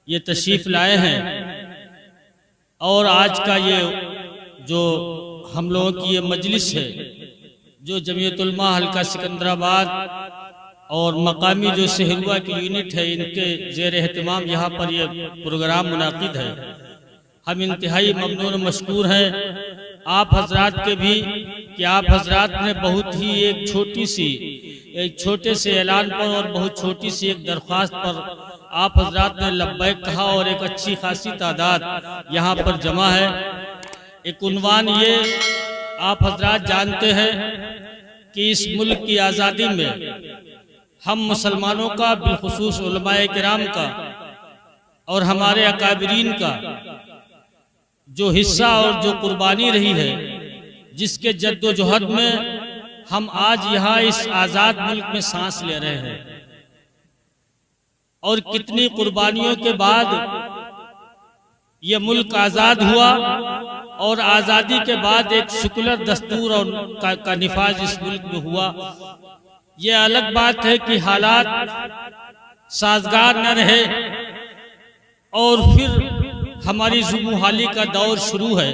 ये तशरीफ़ लाए हैं और आज का ये जो हम लोगों की ये मजलिस है जो जमीयत उलमा हल्का सिकंदराबाद और मकामी जो शहरुआ की यूनिट है इनके ज़ेर एहतमाम यहाँ पर ये प्रोग्राम मुनाकिद है। हम इंतहाई ममनून मशकूर हैं आप हजरात के भी कि आप हजरात ने बहुत ही एक छोटे से ऐलान पर और बहुत छोटी सी एक दरख्वास्त पर आप हजरात ने लब्बैक कहा और एक अच्छी खासी तादाद यहाँ पर जमा है। एक उन्वान ये आप हजरात जानते हैं कि इस मुल्क की आज़ादी में हम मुसलमानों का बिलखुसूस उलमाए किराम का और हमारे अकाबरीन का जो हिस्सा और जो कुर्बानी रही है, जिसके जद्दोजहद में हम आज यहाँ इस आज़ाद मुल्क में सांस ले रहे हैं और कितनी कुर्बानियों के बाद ये मुल्क आज़ाद हुआ और आज़ादी के बाद एक सेकुलर दस्तूर और का निफाज इस मुल्क में हुआ। ये अलग बात है कि हालात साजगार न रहे और फिर हमारी जुमुहाली का दौर शुरू है।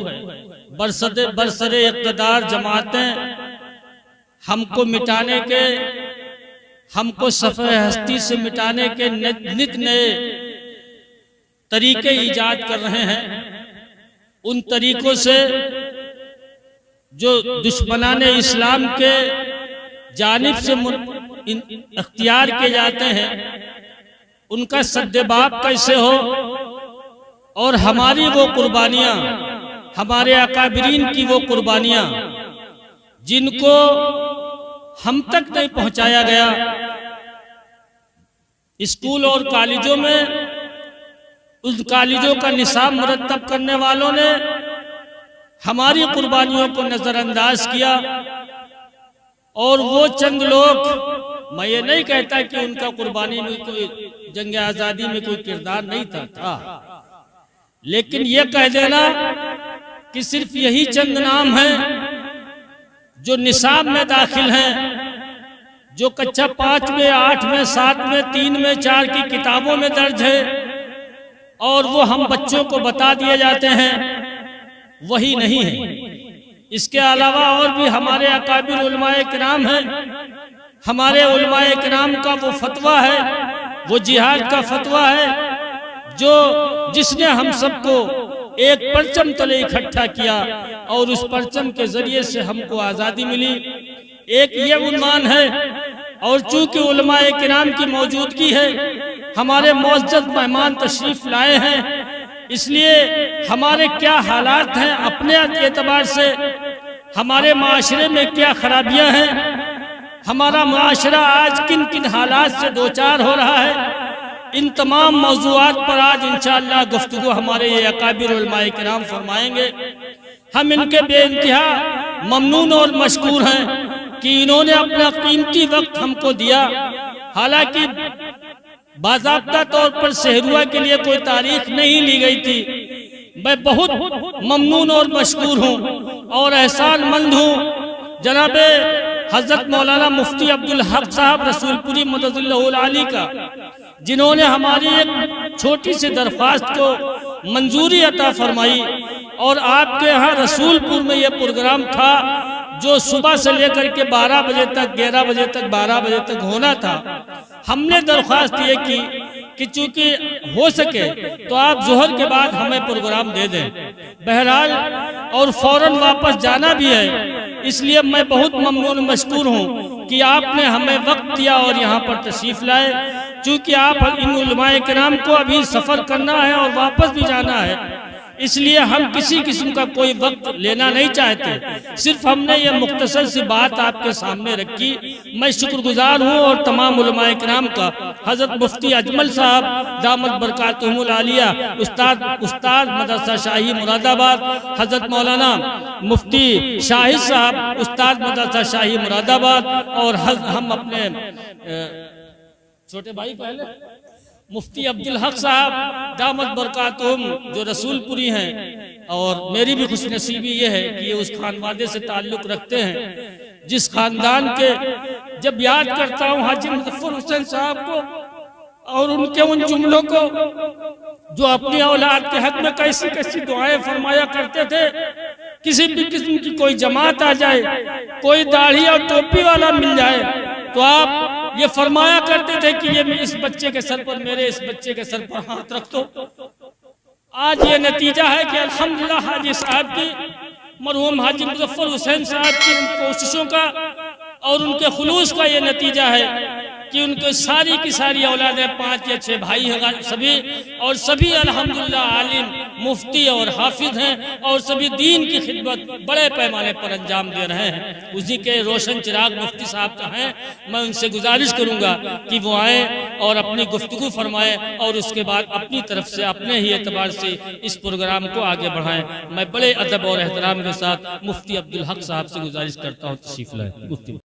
बरसरे इक़्तिदार जमातें हमको मिटाने के, हमको सफ़े हस्ती से मिटाने के नित नए तरीके ईजाद कर रहे हैं। उन तरीकों से जो दुश्मनाने इस्लाम के जानिब से इख्तियार किए जाते हैं, उनका सद्देबाब कैसे हो और हमारी वो कुर्बानियाँ, हमारे अकाबरीन की वो कुर्बानियाँ जिनको हम तक नहीं पहुँचाया गया। स्कूल और कॉलेजों में उस कॉलेजों का निसाब मुरत्तब करने वालों ने हमारी कुर्बानियों को नज़रअंदाज किया और वो चंद लोग, मैं ये नहीं कहता कि उनका कुर्बानी में कोई जंग आज़ादी में कोई किरदार नहीं था, लेकिन ये कह देना कि सिर्फ यही चंद नाम हैं जो निसाब में दाखिल हैं, जो कक्षा 5 में, 8 में, 7 में, 3 में, 4 की किताबों में दर्ज है और वो हम बच्चों को बता दिए जाते हैं, वही नहीं है। इसके अलावा और भी हमारे अकाबिर उलमाए किराम हैं। हमारे उलमाए किराम का वो फतवा है, वो जिहाद का फतवा है जिसने हम सबको एक परचम तले इकट्ठा किया और उस परचम के जरिए से हमको आज़ादी मिली। एक ये उन्वान है और चूंकि उलमाए किराम की मौजूदगी है, हमारे मुअज़्ज़ज़ मेहमान तशरीफ लाए हैं, इसलिए हमारे क्या हालात हैं अपने एतबार से, हमारे माशरे में क्या खराबियां हैं, हमारा माशरा आज किन किन हालात से दो चार हो रहा है, इन तमाम मौज़ूआत पर आज इंशाअल्लाह गुफ्तगू हमारे ये अकाबिर उलमाए किराम फरमाएंगे। हम इनके बेइंतहा ममनून और मशकूर हैं कि इन्होंने अपना कीमती वक्त हमको दिया। हालांकि बाज़ाब्ता तौर पर शहरुआ के लिए कोई तारीख नहीं ली गई थी। मैं बहुत ममनून और मशकूर हूँ और एहसानमंद हूँ जनाबे हजरत मौलाना मुफ्ती अब्दुल हक साहब रसूलपुरी मददुल्लाह आली का, जिन्होंने हमारी एक छोटी सी दरख्वास्त को मंजूरी अता फरमाई और आपके यहाँ रसूलपुर में ये प्रोग्राम था जो सुबह से लेकर के 12 बजे तक, 11 बजे तक, 12 बजे तक होना था। हमने दरख्वास्त ये की कि चूंकि हो सके तो आप जोहर के बाद हमें प्रोग्राम दे दें। बहरहाल और फौरन वापस जाना भी है, इसलिए मैं बहुत ममनून मशकूर हूँ कि आपने हमें वक्त दिया और यहाँ पर तशरीफ लाए। चूंकि आप इन उलमाए किराम को अभी सफ़र करना है और वापस भी जाना है, इसलिए हम किसी किस्म का कोई वक्त लेना नहीं चाहते। सिर्फ हमने ये मुख्तसर सी बात आपके सामने रखी। मैं शुक्रगुजार हूँ और तमाम उलमाए किराम का, हजरत मुफ्ती अजमल साहब दामत बरकातुहुमुल आलिया, उस्ताद मदरसा शाही मुरादाबाद, हजरत मौलाना मुफ्ती शाहिद साहब उस्ताद मदरसा शाही मुरादाबाद और हम अपने छोटे भाई पहले मुफ्ती अब्दुल हक साहब दामत बरकातुहुम जो रसूलपुरी हैं, और मेरी भी खुशनसीबी ये है कि ये उस खानवादे से ताल्लुक़ रखते हैं जिस खानदान के, जब याद करता हूँ हाजी मुज़फ़्फ़र हुसैन साहब को और उनके उन जुमलों को जो अपनी औलाद के हक में कैसी कैसी दुआएं फरमाया करते थे। किसी भी किस्म की कोई जमात आ जाए, कोई दाढ़ी और टोपी वाला मिल जाए, तो आप ये फरमाया करते थे कि ये इस बच्चे के सर पर, मेरे इस बच्चे के सर पर हाथ रख दो। आज ये नतीजा है कि अल्हम्दुलिल्लाह हाजी साहब की, मरहूम हाजी मुजफ्फर हुसैन साहब की कोशिशों का और उनके खुलूस का ये नतीजा है कि उनके सारी की सारी औलादें, 5 या 6 भाई हैं सभी, और सभी अल्हम्दुलिल्लाह आलिम, मुफ्ती और हाफिज हैं, और सभी दीन की खिदमत बड़े पैमाने पर अंजाम दे रहे हैं। उसी के रोशन चिराग मुफ्ती साहब का है। मैं उनसे गुजारिश करूंगा कि वो आए और अपनी गुफ्तगू फरमाए और उसके बाद अपनी तरफ से, अपने ही एतबार से इस प्रोग्राम को आगे बढ़ाएं। मैं बड़े अदब और एहतराम के साथ मुफ्ती अब्दुल हक साहब से गुजारिश करता हूँ तशरीफ लाएं।